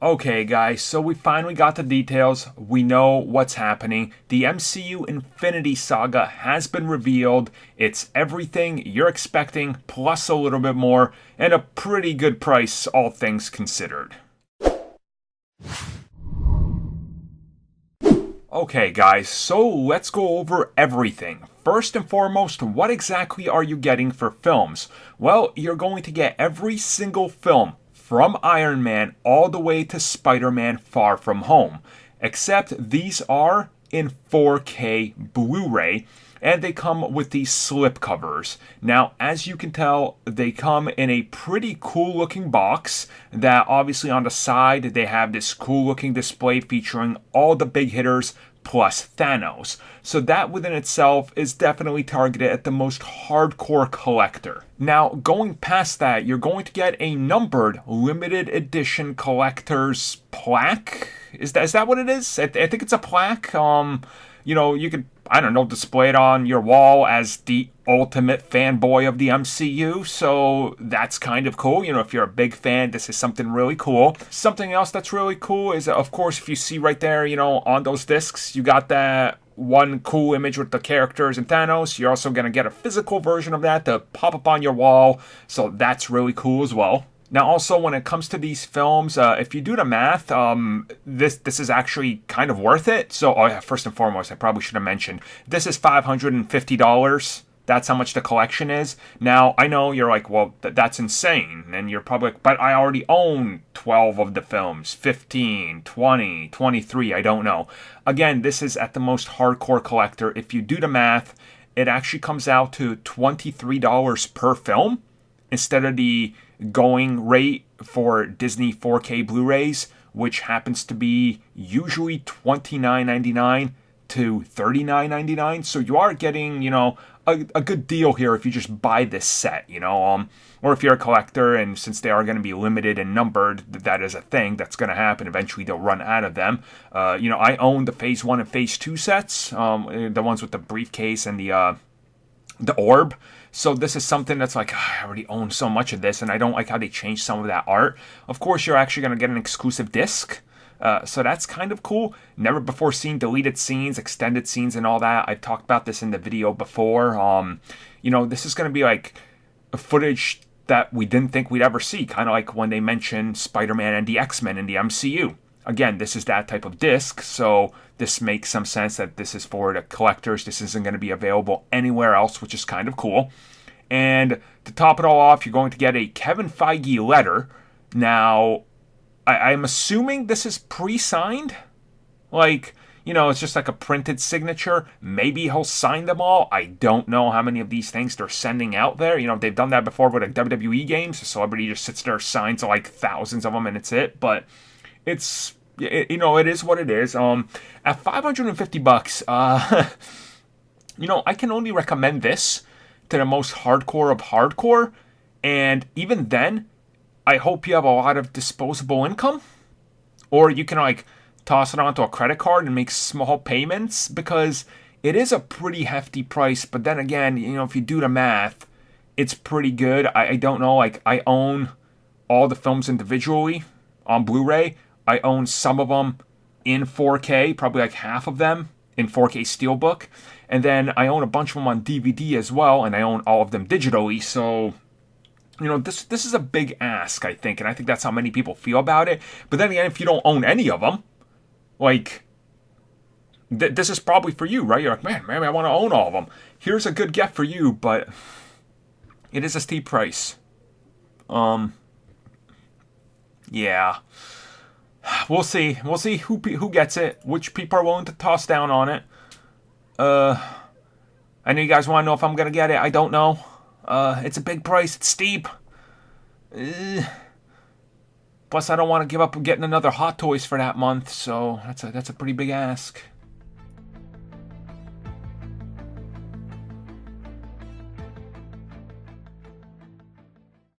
Okay, guys, so we finally got the details. We know what's happening. The MCU Infinity Saga has been revealed. It's everything you're expecting, plus a little bit more, and a pretty good price, all things considered. Okay, guys, so let's go over everything. First and foremost, what exactly are you getting for films? Well, you're going to get every single film from Iron Man all the way to Spider-Man Far From Home. Except these are in 4K Blu-ray, and they come with these slipcovers. Now, as you can tell, they come in a pretty cool looking box that obviously on the side they have this cool looking display featuring all the big hitters plus Thanos. So that within itself is definitely targeted at the most hardcore collector. Now, going past that, you're going to get a numbered limited edition collector's plaque. Is that what it is? I think it's a plaque. You could, I don't know, display it on your wall as the ultimate fanboy of the MCU. So that's kind of cool. If you're a big fan, this is something really cool. Something else that's really cool is, of course, if you see right there, on those discs, you got that one cool image with the characters and Thanos. You're also going to get a physical version of that to pop up on your wall. So that's really cool as well. Now, also, when it comes to these films, if you do the math, this is actually kind of worth it. So, first and foremost, I probably should have mentioned, this is $550. That's how much the collection is. Now, I know you're like, well, that's insane. And you're probably like, but I already own 12 of the films, 15, 20, 23, I don't know. Again, this is at the most hardcore collector. If you do the math, it actually comes out to $23 per film instead of the going rate for Disney 4K Blu-rays, which happens to be usually $29.99 to $39.99. So you are getting, a good deal here if you just buy this set, or if you're a collector, and since they are going to be limited and numbered, that is a thing that's going to happen. Eventually they'll run out of them. I own the Phase 1 and Phase 2 sets, the ones with the briefcase and the orb. So this is something that's like, I already own so much of this, and I don't like how they changed some of that art. Of course, you're actually going to get an exclusive disc. So that's kind of cool. Never before seen deleted scenes, extended scenes, and all that. I've talked about this in the video before. This is going to be like a footage that we didn't think we'd ever see. Kind of like when they mentioned Spider-Man and the X-Men in the MCU. Again, this is that type of disc, so this makes some sense that this is for the collectors. This isn't going to be available anywhere else, which is kind of cool. And to top it all off, you're going to get a Kevin Feige letter. Now, I'm assuming this is pre-signed. It's just like a printed signature. Maybe he'll sign them all. I don't know how many of these things they're sending out there. They've done that before with WWE games. A celebrity just sits there, signs like thousands of them, and it's it. But it is what it is. At $550, I can only recommend this to the most hardcore of hardcore, and even then, I hope you have a lot of disposable income, or you can toss it onto a credit card and make small payments, because it is a pretty hefty price. But then again, if you do the math, it's pretty good. I don't know, I own all the films individually on Blu-ray. I own some of them in 4K, probably half of them in 4K Steelbook. And then I own a bunch of them on DVD as well, and I own all of them digitally. So, this is a big ask, I think. And I think that's how many people feel about it. But then again, if you don't own any of them, this is probably for you, right? You're like, man, maybe I want to own all of them. Here's a good gift for you, but it is a steep price. Yeah. We'll see. We'll see who gets it, which people are willing to toss down on it. I know you guys want to know if I'm going to get it. I don't know. It's a big price. It's steep. Plus, I don't want to give up on getting another Hot Toys for that month, so that's a pretty big ask.